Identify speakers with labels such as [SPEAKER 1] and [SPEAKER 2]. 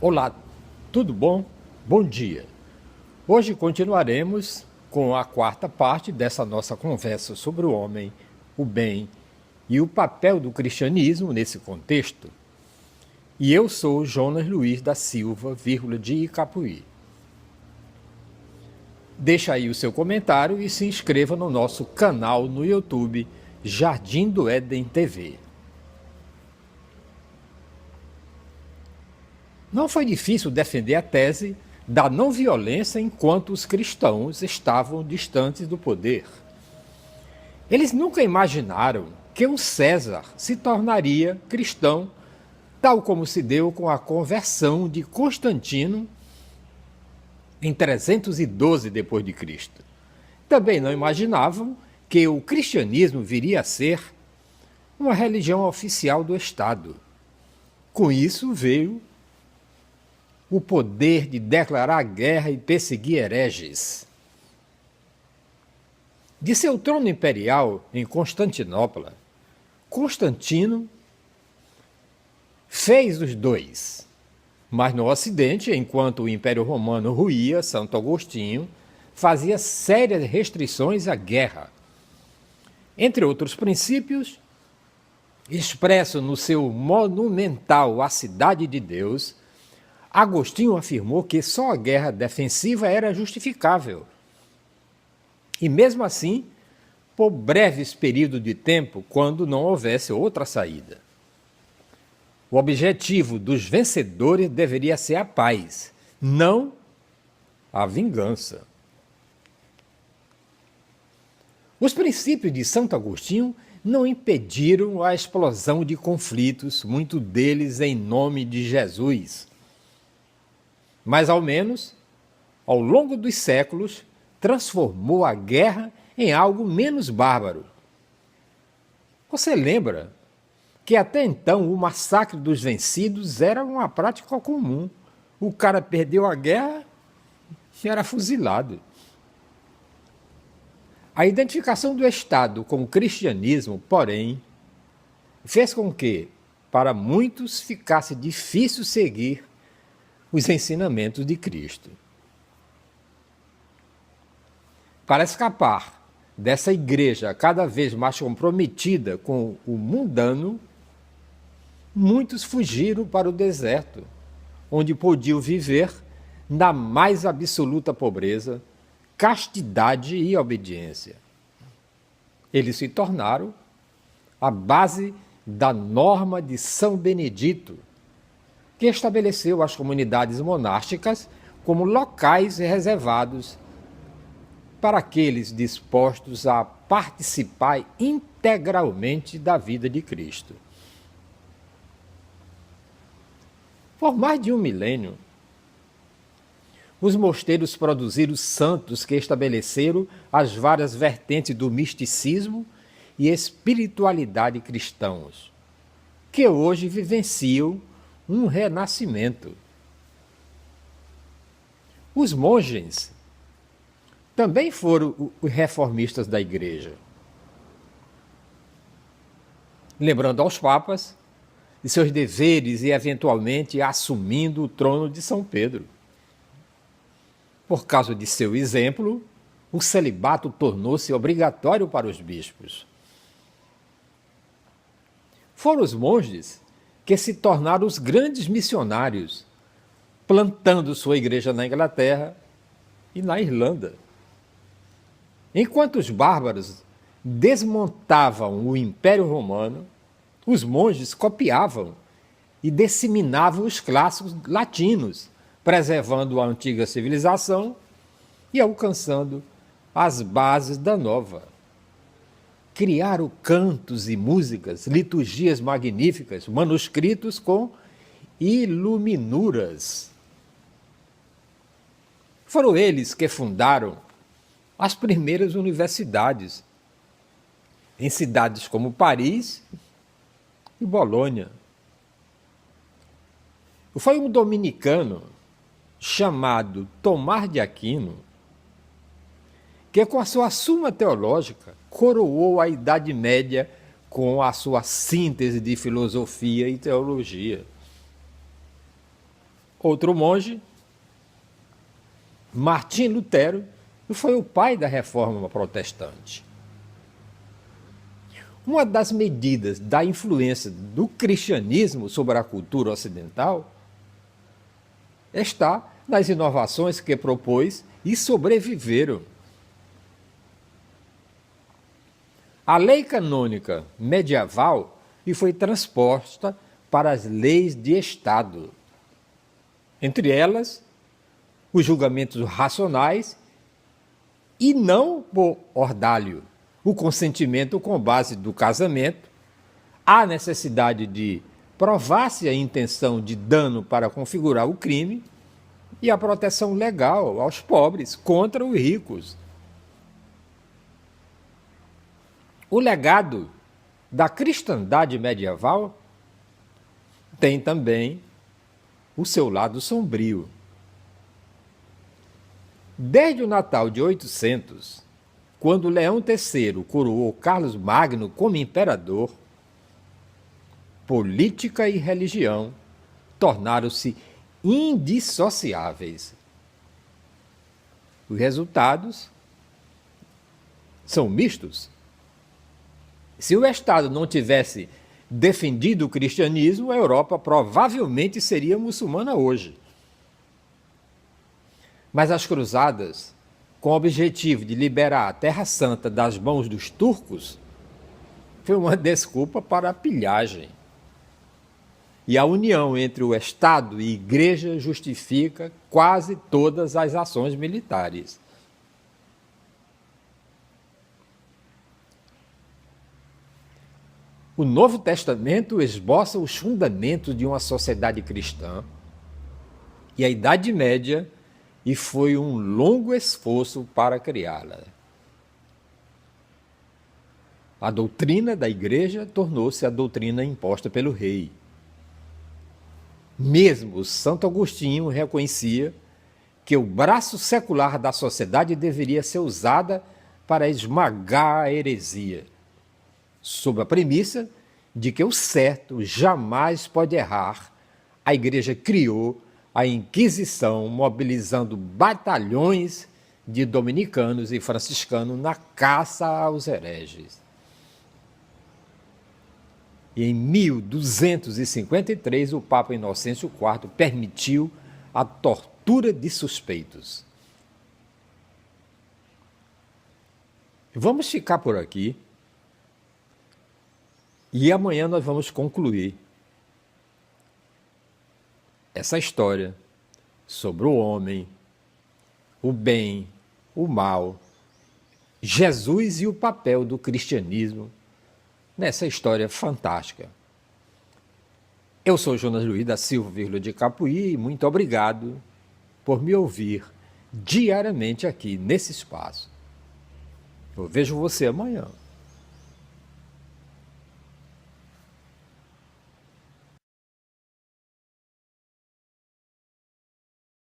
[SPEAKER 1] Olá, tudo bom? Bom dia. Hoje continuaremos com a quarta parte dessa nossa conversa sobre o homem, o bem e o papel do cristianismo nesse contexto. E eu sou Jonas Luiz da Silva, de Icapuí. Deixa aí o seu comentário e se inscreva no nosso canal no YouTube, Jardim do Éden TV. Não foi difícil defender a tese da não violência enquanto os cristãos estavam distantes do poder. Eles nunca imaginaram que um César se tornaria cristão, tal como se deu com a conversão de Constantino em 312 d.C. Também não imaginavam que o cristianismo viria a ser uma religião oficial do Estado. Com isso veio o poder de declarar guerra e perseguir hereges. De seu trono imperial em Constantinopla, Constantino fez os dois. Mas no Ocidente, enquanto o Império Romano ruía, Santo Agostinho fazia sérias restrições à guerra. Entre outros princípios, expresso no seu monumental A Cidade de Deus, Agostinho afirmou que só a guerra defensiva era justificável. E mesmo assim, por breves períodos de tempo, quando não houvesse outra saída. O objetivo dos vencedores deveria ser a paz, não a vingança. Os princípios de Santo Agostinho não impediram a explosão de conflitos, muitos deles em nome de Jesus. Mas, ao menos, ao longo dos séculos, transformou a guerra em algo menos bárbaro. Você lembra que até então o massacre dos vencidos era uma prática comum. O cara perdeu a guerra e era fuzilado. A identificação do Estado com o cristianismo, porém, fez com que, para muitos, ficasse difícil seguir os ensinamentos de Cristo. Para escapar dessa igreja cada vez mais comprometida com o mundano, muitos fugiram para o deserto, onde podiam viver na mais absoluta pobreza, castidade e obediência. Eles se tornaram a base da norma de São Benedito, que estabeleceu as comunidades monásticas como locais reservados para aqueles dispostos a participar integralmente da vida de Cristo. Por mais de um milênio, os mosteiros produziram santos que estabeleceram as várias vertentes do misticismo e espiritualidade cristãos, que hoje vivenciam um renascimento. Os monges também foram os reformistas da igreja, lembrando aos papas de seus deveres e eventualmente assumindo o trono de São Pedro. Por causa de seu exemplo, o celibato tornou-se obrigatório para os bispos. Foram os monges que se tornaram os grandes missionários, plantando sua igreja na Inglaterra e na Irlanda. Enquanto os bárbaros desmontavam o Império Romano, os monges copiavam e disseminavam os clássicos latinos, preservando a antiga civilização e alcançando as bases da nova. Criaram cantos e músicas, liturgias magníficas, manuscritos com iluminuras. Foram eles que fundaram as primeiras universidades em cidades como Paris e Bolonha. Foi um dominicano chamado Tomás de Aquino que, com a sua Suma Teológica, coroou a Idade Média com a sua síntese de filosofia e teologia. Outro monge, Martim Lutero, foi o pai da Reforma Protestante. Uma das medidas da influência do cristianismo sobre a cultura ocidental está nas inovações que propôs e sobreviveram. A lei canônica medieval foi transposta para as leis de Estado. Entre elas, os julgamentos racionais e não por ordalho, o consentimento com base do casamento, a necessidade de provar-se a intenção de dano para configurar o crime e a proteção legal aos pobres contra os ricos. O legado da cristandade medieval tem também o seu lado sombrio. Desde o Natal de 800, quando Leão III coroou Carlos Magno como imperador, política e religião tornaram-se indissociáveis. Os resultados são mistos. Se o Estado não tivesse defendido o cristianismo, a Europa provavelmente seria muçulmana hoje. Mas as cruzadas, com o objetivo de liberar a Terra Santa das mãos dos turcos, foi uma desculpa para a pilhagem. E a união entre o Estado e a Igreja justifica quase todas as ações militares. O Novo Testamento esboça os fundamentos de uma sociedade cristã e a Idade Média e foi um longo esforço para criá-la. A doutrina da Igreja tornou-se a doutrina imposta pelo rei. Mesmo Santo Agostinho reconhecia que o braço secular da sociedade deveria ser usada para esmagar a heresia, sob a premissa de que o certo jamais pode errar. A Igreja criou a Inquisição, mobilizando batalhões de dominicanos e franciscanos na caça aos hereges. E em 1253, o Papa Inocêncio IV permitiu a tortura de suspeitos. Vamos ficar por aqui. E amanhã nós vamos concluir essa história sobre o homem, o bem, o mal, Jesus e o papel do cristianismo nessa história fantástica. Eu sou Jonas Luiz da Silva de Capuí e muito obrigado por me ouvir diariamente aqui nesse espaço. Eu vejo você amanhã.